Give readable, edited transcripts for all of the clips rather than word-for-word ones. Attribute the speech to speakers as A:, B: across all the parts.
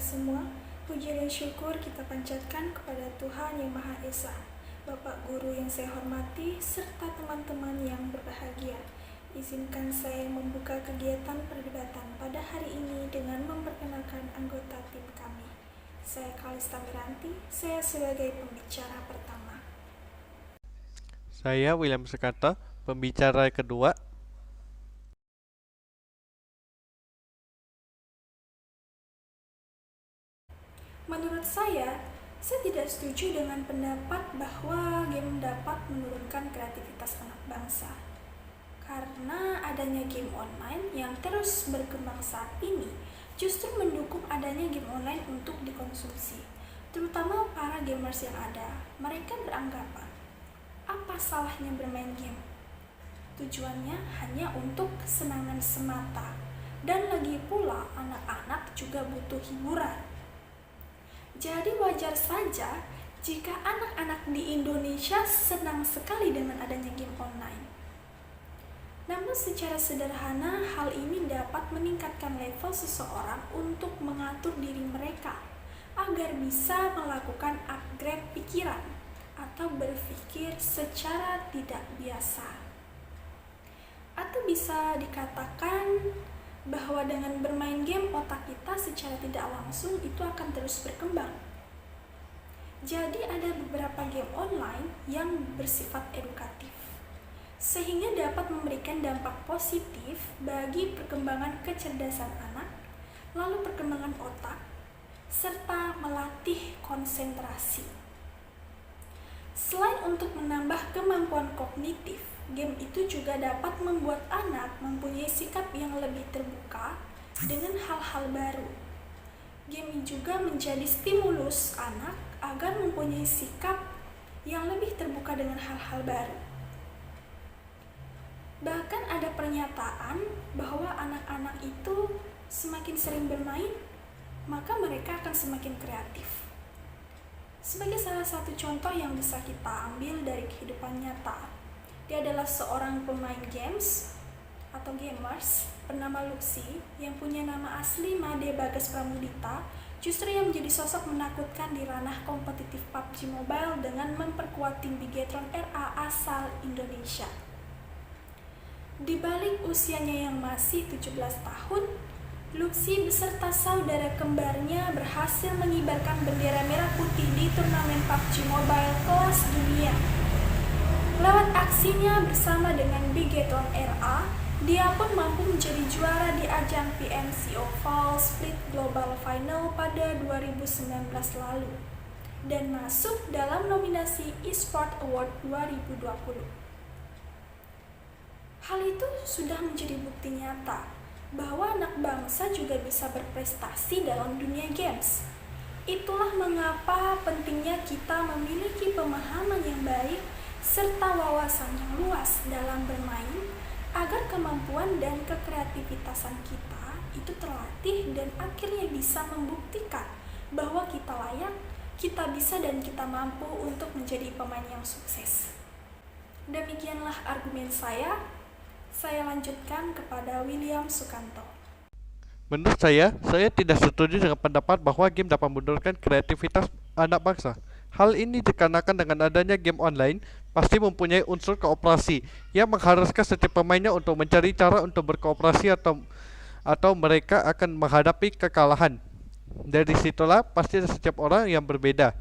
A: semua, puji dan syukur kita panjatkan kepada Tuhan Yang Maha Esa, Bapak Guru yang saya hormati, serta teman-teman yang berbahagia. Izinkan saya membuka kegiatan perdebatan pada hari ini dengan memperkenalkan anggota tim kami. Saya Kalista Miranti, saya sebagai pembicara pertama.
B: Saya William Sekata, pembicara kedua.
A: Menurut saya tidak setuju dengan pendapat bahwa game dapat menurunkan kreativitas anak bangsa. Karena adanya game online yang terus berkembang saat ini justru mendukung adanya game online untuk dikonsumsi. Terutama para gamers yang ada, mereka beranggapan, apa salahnya bermain game? Tujuannya hanya untuk kesenangan semata. Dan lagi pula anak-anak juga butuh hiburan. Jadi wajar saja jika anak-anak di Indonesia senang sekali dengan adanya game online. Namun secara sederhana hal ini dapat meningkatkan level seseorang untuk mengatur diri mereka agar bisa melakukan upgrade pikiran atau berpikir secara tidak biasa. Atau bisa dikatakan bahwa dengan bermain game otak kita secara tidak langsung itu akan terus berkembang. Jadi ada beberapa game online yang bersifat edukatif, sehingga dapat memberikan dampak positif bagi perkembangan kecerdasan anak, lalu perkembangan otak, serta melatih konsentrasi. Selain untuk menambah kemampuan kognitif, game itu juga dapat membuat anak mempunyai sikap yang lebih terbuka dengan hal-hal baru. Game juga menjadi stimulus anak agar mempunyai sikap yang lebih terbuka dengan hal-hal baru. Bahkan ada pernyataan bahwa anak-anak itu semakin sering bermain, maka mereka akan semakin kreatif. Sebagai salah satu contoh yang bisa kita ambil dari kehidupan nyata, dia adalah seorang pemain games atau gamers bernama Luxi yang punya nama asli Made Bagas Pramudita, justru yang menjadi sosok menakutkan di ranah kompetitif PUBG Mobile dengan memperkuat tim Bigetron RA asal Indonesia. Di balik usianya yang masih 17 tahun, Luxi beserta saudara kembarnya berhasil mengibarkan bendera merah putih di turnamen PUBG Mobile kelas dunia. Lewat aksinya bersama dengan Bigetron RA, dia pun mampu menjadi juara di ajang PMCO Fall Split Global Final pada 2019 lalu dan masuk dalam nominasi eSport Award 2020. Hal itu sudah menjadi bukti nyata bahwa anak bangsa juga bisa berprestasi dalam dunia games. Itulah mengapa pentingnya kita memiliki pemahaman yang baik serta wawasan yang luas dalam bermain agar kemampuan dan kekreativitasan kita itu terlatih dan akhirnya bisa membuktikan bahwa kita layak, kita bisa dan kita mampu untuk menjadi pemain yang sukses. Demikianlah argumen saya. Saya lanjutkan kepada William Sukanto.
B: Menurut saya tidak setuju dengan pendapat bahwa game dapat menurunkan kreativitas anak bangsa. Hal ini dikarenakan dengan adanya game online pasti mempunyai unsur kooperasi yang mengharuskan setiap pemainnya untuk mencari cara untuk berkooperasi atau mereka akan menghadapi kekalahan. Dari situlah pasti ada setiap orang yang berbeda.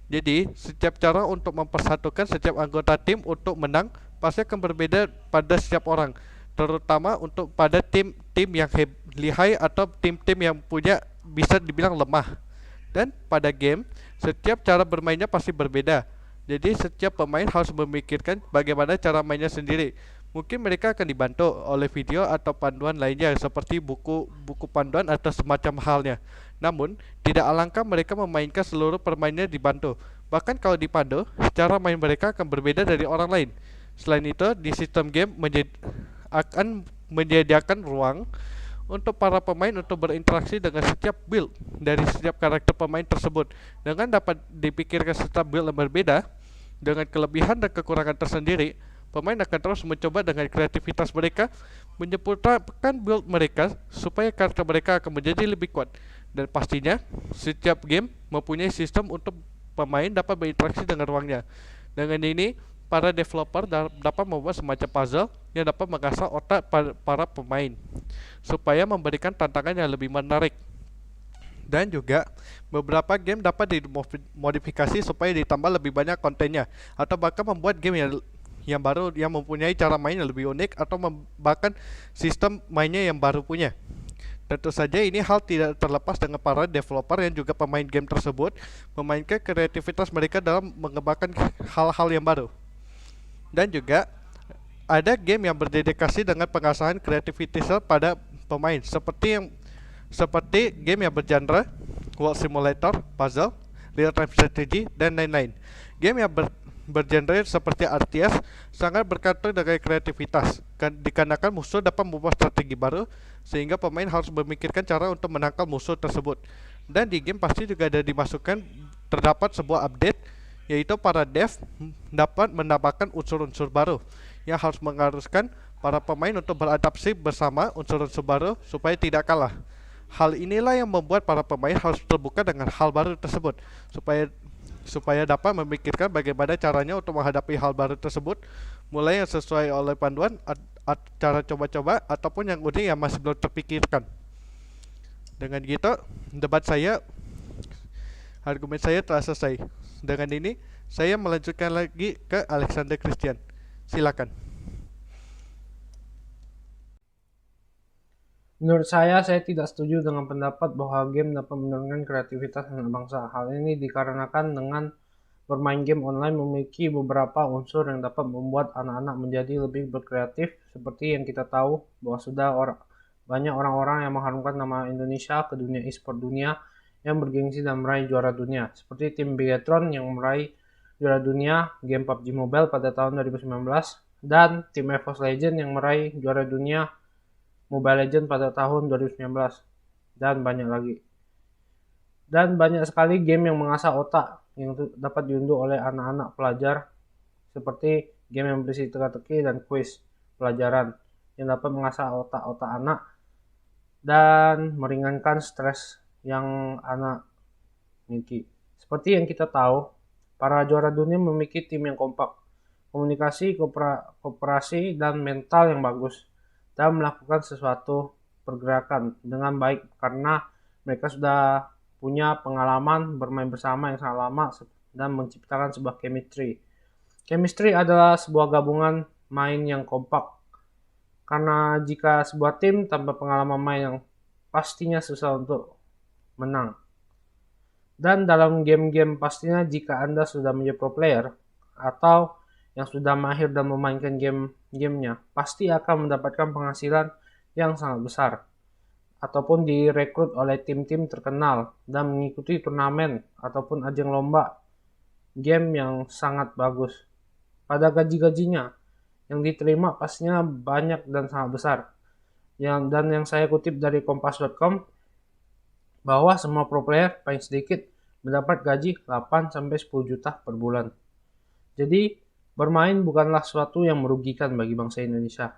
B: Jadi, setiap cara untuk mempersatukan setiap anggota tim untuk menang pasti akan berbeda pada setiap orang, terutama untuk pada tim-tim yang lihai atau tim-tim yang punya bisa dibilang lemah. Dan pada game, setiap cara bermainnya pasti berbeda. Jadi setiap pemain harus memikirkan bagaimana cara mainnya sendiri. Mungkin mereka akan dibantu oleh video atau panduan lainnya seperti buku panduan atau semacam halnya. Namun, tidak alangkah mereka memainkan seluruh permainannya dibantu. Bahkan kalau dipandu, cara main mereka akan berbeda dari orang lain. Selain itu, di sistem game akan menyediakan ruang untuk para pemain untuk berinteraksi dengan setiap build dari setiap karakter pemain tersebut. Dengan dapat dipikirkan setiap build yang berbeda dengan kelebihan dan kekurangan tersendiri, pemain akan terus mencoba dengan kreativitas mereka menyempurnakan build mereka supaya karakter mereka akan menjadi lebih kuat. Dan pastinya, setiap game mempunyai sistem untuk pemain dapat berinteraksi dengan ruangnya. Dengan ini, para developer dapat membuat semacam puzzle yang dapat mengasah otak para pemain supaya memberikan tantangan yang lebih menarik. Dan juga beberapa game dapat dimodifikasi supaya ditambah lebih banyak kontennya, atau bahkan membuat game yang baru yang mempunyai cara main yang lebih unik, atau bahkan sistem mainnya yang baru punya. Tentu saja ini hal tidak terlepas dengan para developer yang juga pemain game tersebut memainkan kreativitas mereka dalam mengembangkan hal-hal yang baru. Dan juga ada game yang berdedikasi dengan pengasahan kreativitas pada pemain, seperti game yang bergenre World Simulator, Puzzle, Real Time Strategy, dan lain-lain. Game yang bergenre seperti RTS sangat bergantung dengan kreativitas, dikarenakan musuh dapat membuat strategi baru sehingga pemain harus memikirkan cara untuk menangkal musuh tersebut. Dan di game pasti juga ada terdapat sebuah update, yaitu para dev dapat menambahkan unsur-unsur baru yang harus mengharuskan para pemain untuk beradaptasi bersama unsur-unsur baru supaya tidak kalah. Hal inilah yang membuat para pemain harus terbuka dengan hal baru tersebut supaya dapat memikirkan bagaimana caranya untuk menghadapi hal baru tersebut, mulai yang sesuai oleh panduan, cara coba-coba, ataupun yang unik yang masih belum terpikirkan. Dengan gitu, argumen saya telah selesai. Dengan ini, saya melanjutkan lagi ke Alexander Christian. Silakan.
C: Menurut saya tidak setuju dengan pendapat bahwa game dapat menurunkan kreativitas anak bangsa. Hal ini dikarenakan dengan bermain game online memiliki beberapa unsur yang dapat membuat anak-anak menjadi lebih berkreatif. Seperti yang kita tahu bahwa sudah banyak orang-orang yang mengharumkan nama Indonesia ke dunia e-sport dunia yang bergengsi dan meraih juara dunia. Seperti tim Bigetron yang meraih juara dunia game PUBG Mobile pada tahun 2019 dan tim EVOS Legend yang meraih juara dunia Mobile Legends pada tahun 2019, dan banyak lagi. Dan banyak sekali game yang mengasah otak yang dapat diunduh oleh anak-anak pelajar, seperti game yang berisi teka-teki dan kuis pelajaran yang dapat mengasah otak-otak anak dan meringankan stres yang anak miliki. Seperti yang kita tahu, para juara dunia memiliki tim yang kompak, komunikasi, kooperasi, dan mental yang bagus, dan melakukan sesuatu pergerakan dengan baik karena mereka sudah punya pengalaman bermain bersama yang sangat lama dan menciptakan sebuah chemistry. Chemistry adalah sebuah gabungan main yang kompak, karena jika sebuah tim tanpa pengalaman main yang pastinya susah untuk menang. Dan dalam game-game pastinya jika Anda sudah menjadi pro player atau yang sudah mahir dan memainkan gamenya pasti akan mendapatkan penghasilan yang sangat besar, ataupun direkrut oleh tim-tim terkenal dan mengikuti turnamen ataupun ajang lomba game yang sangat bagus. Pada gaji-gajinya yang diterima pastinya banyak dan sangat besar. Yang saya kutip dari kompas.com bahwa semua pro player paling sedikit mendapat gaji 8-10 juta per bulan. Jadi bermain bukanlah sesuatu yang merugikan bagi bangsa Indonesia.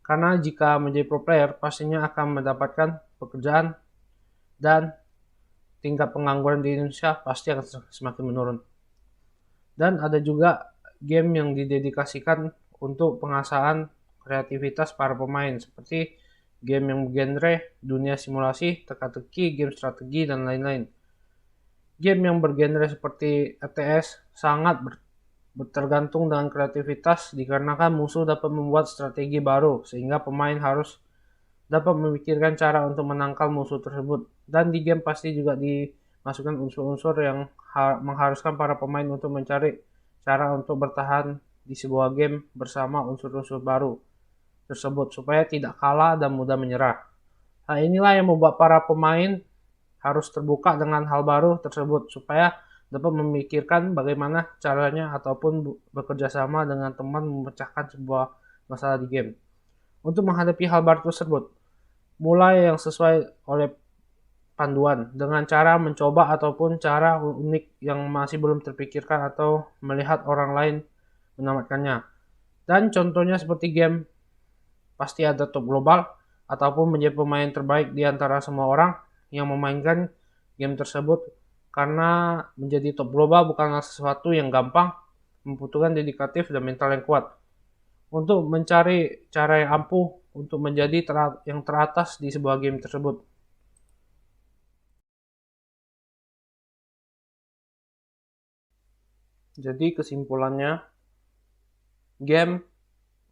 C: Karena jika menjadi pro player, pastinya akan mendapatkan pekerjaan dan tingkat pengangguran di Indonesia pasti akan semakin menurun. Dan ada juga game yang didedikasikan untuk pengasahan kreativitas para pemain, seperti game yang bergenre dunia simulasi, teka-teki, game strategi, dan lain-lain. Game yang bergenre seperti RTS sangat tergantung dengan kreativitas dikarenakan musuh dapat membuat strategi baru sehingga pemain harus dapat memikirkan cara untuk menangkal musuh tersebut. Dan di game pasti juga dimasukkan unsur-unsur yang mengharuskan para pemain untuk mencari cara untuk bertahan di sebuah game bersama unsur-unsur baru tersebut supaya tidak kalah dan mudah menyerah. Hal inilah yang membuat para pemain harus terbuka dengan hal baru tersebut supaya dapat memikirkan bagaimana caranya ataupun bekerja sama dengan teman memecahkan sebuah masalah di game. Untuk menghadapi hal baru tersebut, mulai yang sesuai oleh panduan dengan cara mencoba ataupun cara unik yang masih belum terpikirkan atau melihat orang lain menamatkannya. Dan contohnya seperti game pasti ada top global ataupun menjadi pemain terbaik di antara semua orang yang memainkan game tersebut karena menjadi top global bukanlah sesuatu yang gampang, membutuhkan dedikatif dan mental yang kuat. Untuk mencari cara yang ampuh untuk menjadi yang teratas di sebuah game tersebut. Jadi kesimpulannya, game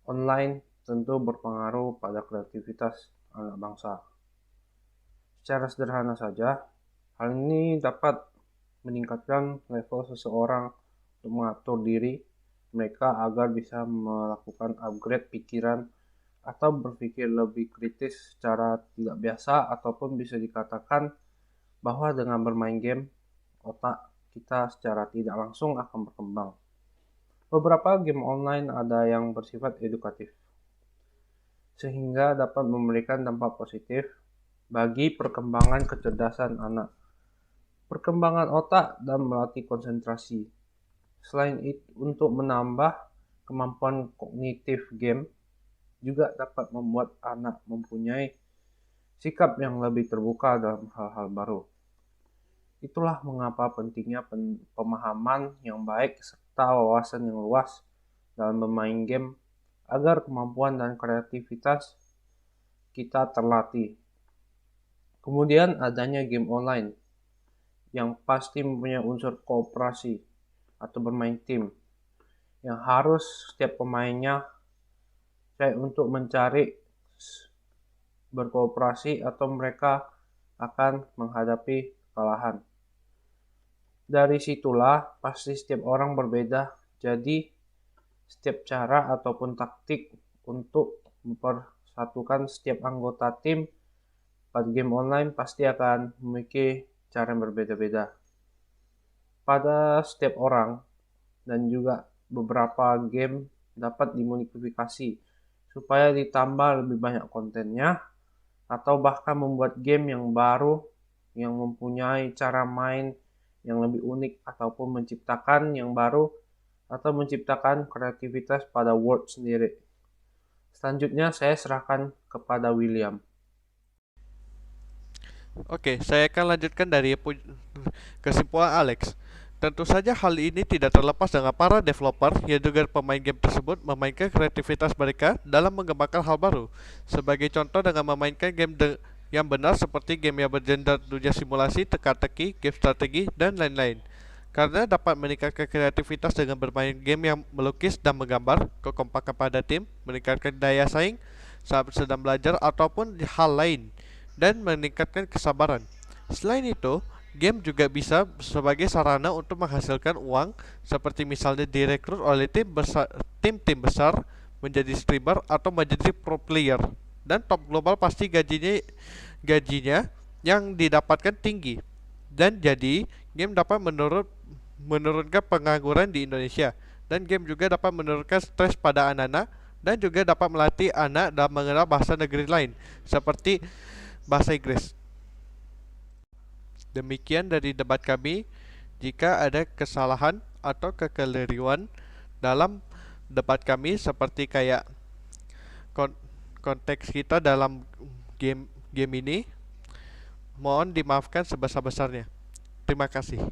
C: online tentu berpengaruh pada kreativitas anak bangsa. Secara sederhana saja, hal ini dapat meningkatkan level seseorang untuk mengatur diri mereka agar bisa melakukan upgrade pikiran atau berpikir lebih kritis secara tidak biasa, ataupun bisa dikatakan bahwa dengan bermain game, otak kita secara tidak langsung akan berkembang. Beberapa game online ada yang bersifat edukatif, sehingga dapat memberikan dampak positif bagi perkembangan kecerdasan anak, perkembangan otak, dan melatih konsentrasi. Selain itu, untuk menambah kemampuan kognitif, game juga dapat membuat anak mempunyai sikap yang lebih terbuka dalam hal-hal baru. Itulah mengapa pentingnya pemahaman yang baik serta wawasan yang luas dalam bermain game agar kemampuan dan kreativitas kita terlatih. Kemudian adanya game online yang pasti mempunyai unsur kooperasi atau bermain tim yang harus setiap pemainnya untuk mencari berkooperasi atau mereka akan menghadapi kekalahan. Dari situlah pasti setiap orang berbeda, jadi setiap cara ataupun taktik untuk mempersatukan setiap anggota tim pada game online pasti akan memiliki cara yang berbeda-beda. Pada setiap orang dan juga beberapa game dapat dimodifikasi supaya ditambah lebih banyak kontennya, atau bahkan membuat game yang baru yang mempunyai cara main yang lebih unik, ataupun menciptakan yang baru atau menciptakan kreativitas pada Word sendiri. Selanjutnya saya serahkan kepada William.
B: Oke, saya akan lanjutkan dari kesimpulan Alex. Tentu saja hal ini tidak terlepas dengan para developer yang juga pemain game tersebut memainkan kreativitas mereka dalam mengembangkan hal baru. Sebagai contoh dengan memainkan game yang benar seperti game yang bergenre dunia simulasi, teka-teki, game strategi, dan lain-lain. Karena dapat meningkatkan kreativitas dengan bermain game yang melukis dan menggambar, kekompakan pada tim, meningkatkan daya saing saat sedang belajar ataupun hal lain, dan meningkatkan kesabaran. Selain itu, game juga bisa sebagai sarana untuk menghasilkan uang, seperti misalnya direkrut oleh tim-tim besar, menjadi streamer atau menjadi pro player. Dan top global pasti gajinya yang didapatkan tinggi. Dan jadi game dapat menurunkan pengangguran di Indonesia. Dan game juga dapat menurunkan stres pada anak-anak, dan juga dapat melatih anak dalam mengenal bahasa negeri lain seperti bahasa Inggris. Demikian dari debat kami. Jika ada kesalahan atau kekeliruan dalam debat kami, seperti kayak konteks kita dalam game ini, mohon dimaafkan sebesar-besarnya. Terima kasih.